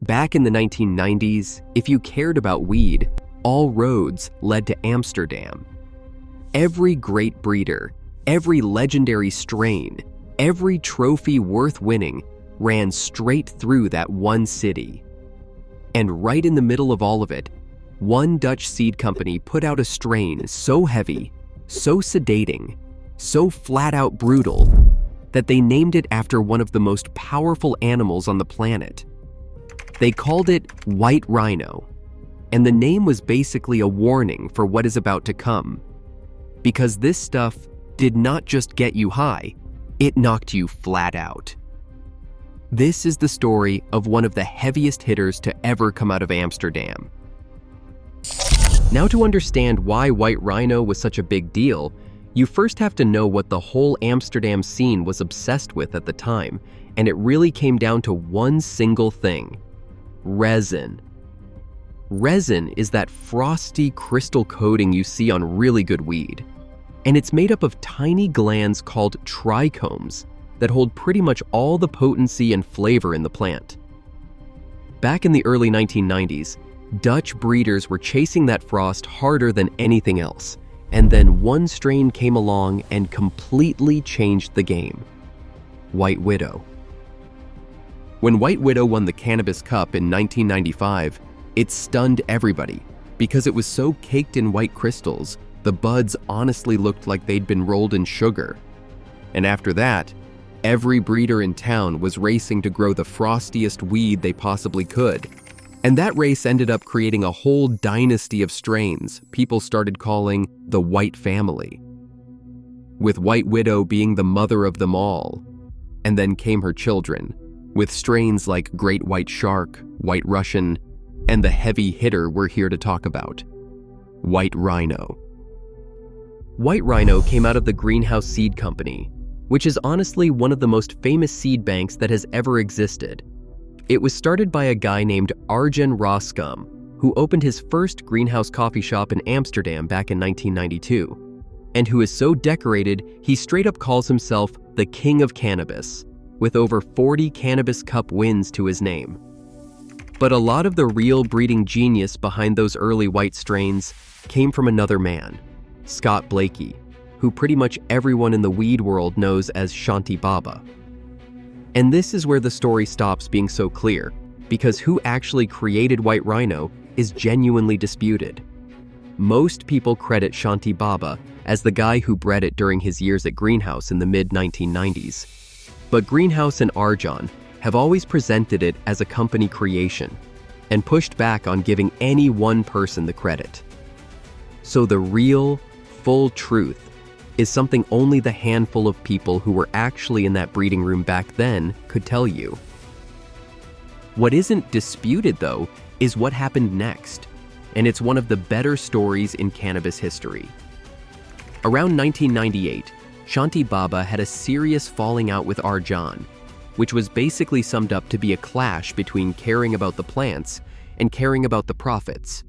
Back in the 1990s, if you cared about weed, all roads led to Amsterdam. Every great breeder, every legendary strain, every trophy worth winning ran straight through that one city. And right in the middle of all of it, one Dutch seed company put out a strain so heavy, so sedating, so flat-out brutal, that they named it after one of the most powerful animals on the planet. They called it White Rhino, and the name was basically a warning for what is about to come. Because this stuff did not just get you high, it knocked you flat out. This is the story of one of the heaviest hitters to ever come out of Amsterdam. Now, to understand why White Rhino was such a big deal, you first have to know what the whole Amsterdam scene was obsessed with at the time, and it really came down to one single thing: resin. Resin is that frosty crystal coating you see on really good weed, and it's made up of tiny glands called trichomes that hold pretty much all the potency and flavor in the plant. Back in the early 1990s, Dutch breeders were chasing that frost harder than anything else, and then one strain came along and completely changed the game: White Widow. When White Widow won the Cannabis Cup in 1995, it stunned everybody because it was so caked in white crystals, the buds honestly looked like they'd been rolled in sugar. And after that, every breeder in town was racing to grow the frostiest weed they possibly could. And that race ended up creating a whole dynasty of strains people started calling the White Family, with White Widow being the mother of them all. And then came her children, with strains like Great White Shark, White Russian, and the heavy hitter we're here to talk about, White Rhino. White Rhino came out of the Greenhouse Seed Company, which is honestly one of the most famous seed banks that has ever existed. It was started by a guy named Arjen Roskam, who opened his first greenhouse coffee shop in Amsterdam back in 1992, and who is so decorated he straight up calls himself the King of Cannabis, with over 40 Cannabis Cup wins to his name. But a lot of the real breeding genius behind those early white strains came from another man, Scott Blakey, who pretty much everyone in the weed world knows as Shanti Baba. And this is where the story stops being so clear, because who actually created White Rhino is genuinely disputed. Most people credit Shanti Baba as the guy who bred it during his years at Greenhouse in the mid-1990s. But Greenhouse and Arjan have always presented it as a company creation and pushed back on giving any one person the credit. So the real, full truth is something only the handful of people who were actually in that breeding room back then could tell you. What isn't disputed, though, is what happened next, and it's one of the better stories in cannabis history. Around 1998, Shanti Baba had a serious falling out with Arjan, which was basically summed up to be a clash between caring about the plants and caring about the profits.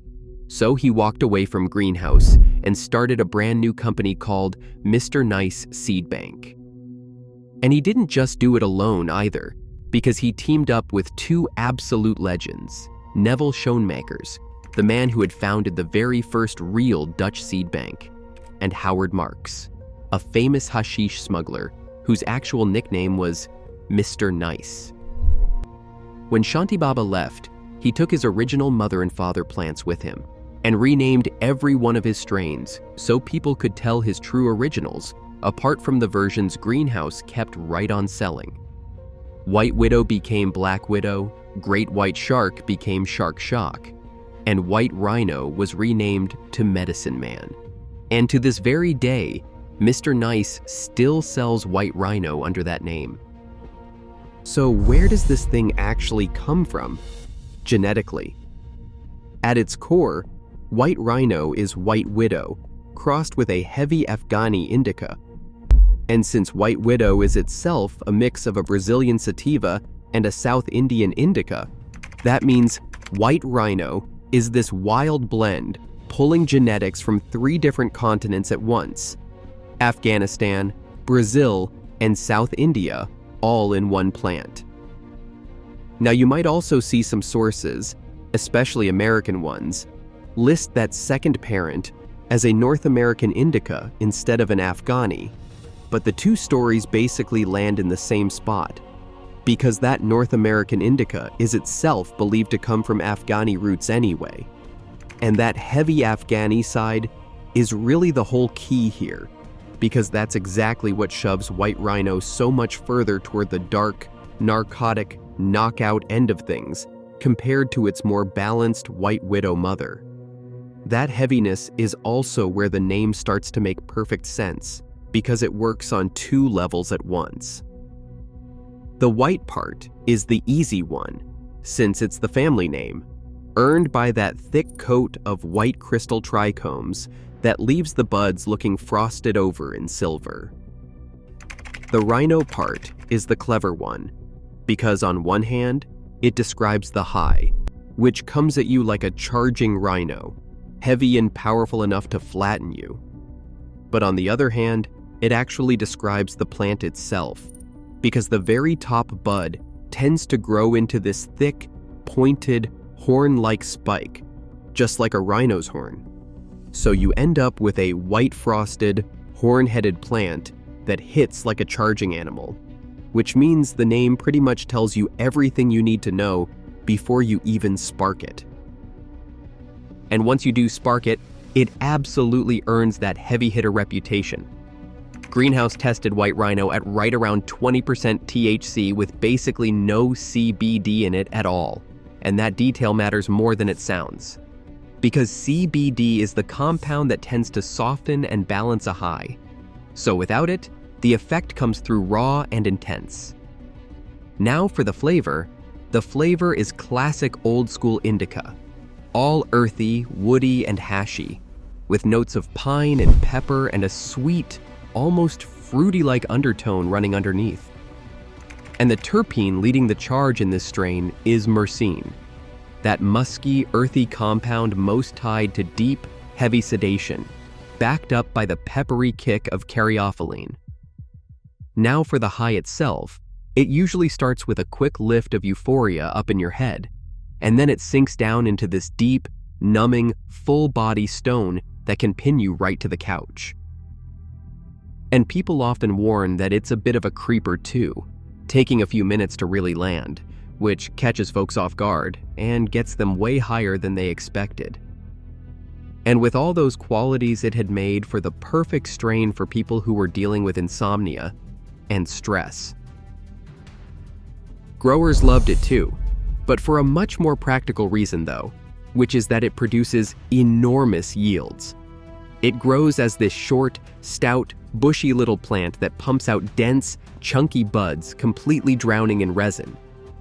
So he walked away from Greenhouse and started a brand new company called Mr. Nice Seed Bank. And he didn't just do it alone either, because he teamed up with two absolute legends, Neville Schoenmakers, the man who had founded the very first real Dutch seed bank, and Howard Marks, a famous hashish smuggler whose actual nickname was Mr. Nice. When Shanti Baba left, he took his original mother and father plants with him and renamed every one of his strains so people could tell his true originals, apart from the versions Greenhouse kept right on selling. White Widow became Black Widow, Great White Shark became Shark Shock, and White Rhino was renamed to Medicine Man. And to this very day, Mr. Nice still sells White Rhino under that name. So where does this thing actually come from? Genetically. At its core, White Rhino is White Widow, crossed with a heavy Afghani indica. And since White Widow is itself a mix of a Brazilian sativa and a South Indian indica, that means White Rhino is this wild blend pulling genetics from 3 different continents at once: Afghanistan, Brazil, and South India, all in one plant. Now, you might also see some sources, especially American ones, list that second parent as a North American indica instead of an Afghani, but the two stories basically land in the same spot, because that North American indica is itself believed to come from Afghani roots anyway. And that heavy Afghani side is really the whole key here, because that's exactly what shoves White Rhino so much further toward the dark, narcotic, knockout end of things compared to its more balanced White Widow mother. That heaviness is also where the name starts to make perfect sense, because it works on two levels at once. The white part is the easy one, since it's the family name, earned by that thick coat of white crystal trichomes that leaves the buds looking frosted over in silver. The rhino part is the clever one, because on one hand, it describes the high, which comes at you like a charging rhino, heavy and powerful enough to flatten you. But on the other hand, it actually describes the plant itself, because the very top bud tends to grow into this thick, pointed, horn-like spike, just like a rhino's horn. So you end up with a white-frosted, horn-headed plant that hits like a charging animal, which means the name pretty much tells you everything you need to know before you even spark it. And once you do spark it, it absolutely earns that heavy hitter reputation. Greenhouse tested White Rhino at right around 20% THC with basically no CBD in it at all. And that detail matters more than it sounds. Because CBD is the compound that tends to soften and balance a high. So without it, the effect comes through raw and intense. Now for the flavor. The flavor is classic old school indica. All earthy, woody, and hashy, with notes of pine and pepper and a sweet, almost fruity-like undertone running underneath. And the terpene leading the charge in this strain is myrcene, that musky, earthy compound most tied to deep, heavy sedation, backed up by the peppery kick of caryophyllene. Now for the high itself, it usually starts with a quick lift of euphoria up in your head, and then it sinks down into this deep, numbing, full-body stone that can pin you right to the couch. And people often warn that it's a bit of a creeper too, taking a few minutes to really land, which catches folks off guard and gets them way higher than they expected. And with all those qualities, it had made for the perfect strain for people who were dealing with insomnia and stress. Growers loved it too, but for a much more practical reason though, which is that it produces enormous yields. It grows as this short, stout, bushy little plant that pumps out dense, chunky buds completely drowning in resin.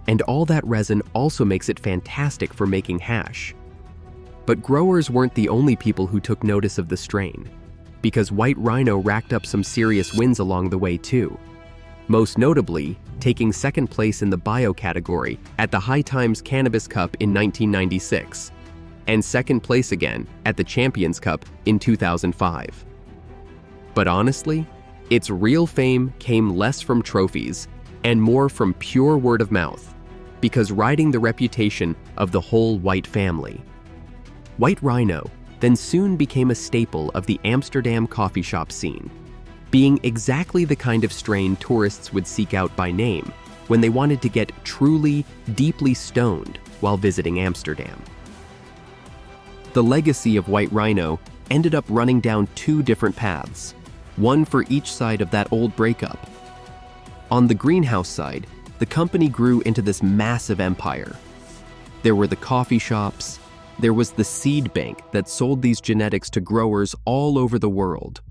And all that resin also makes it fantastic for making hash. But growers weren't the only people who took notice of the strain, because White Rhino racked up some serious wins along the way too. Most notably, taking second place in the bio category at the High Times Cannabis Cup in 1996, and second place again at the Champions Cup in 2005. But honestly, its real fame came less from trophies and more from pure word of mouth, because riding the reputation of the whole white family. White Rhino then soon became a staple of the Amsterdam coffee shop scene, being exactly the kind of strain tourists would seek out by name when they wanted to get truly, deeply stoned while visiting Amsterdam. The legacy of White Rhino ended up running down two different paths, one for each side of that old breakup. On the greenhouse side, the company grew into this massive empire. There were the coffee shops, there was the seed bank that sold these genetics to growers all over the world,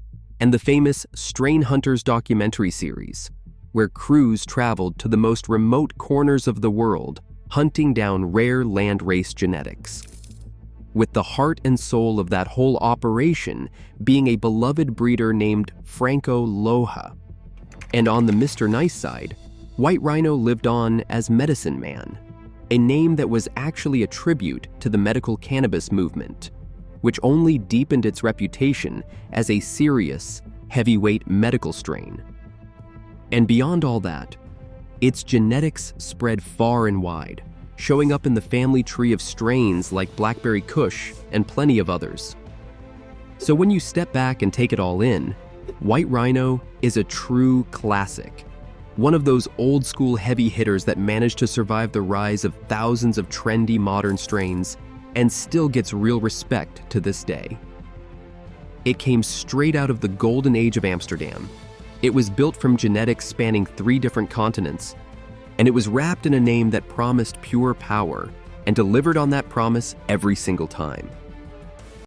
and the famous Strain Hunters documentary series, where crews traveled to the most remote corners of the world, hunting down rare landrace genetics. With the heart and soul of that whole operation being a beloved breeder named Franco Loja. And on the Mr. Nice side, White Rhino lived on as Medicine Man, a name that was actually a tribute to the medical cannabis movement, which only deepened its reputation as a serious, heavyweight medical strain. And beyond all that, Its genetics spread far and wide, showing up in the family tree of strains like Blackberry Kush and plenty of others. So when you step back and take it all in, White Rhino is a true classic. One of those old-school heavy hitters that managed to survive the rise of thousands of trendy modern strains and still gets real respect to this day. It came straight out of the golden age of Amsterdam. It was built from genetics spanning 3 different continents, and it was wrapped in a name that promised pure power and delivered on that promise every single time.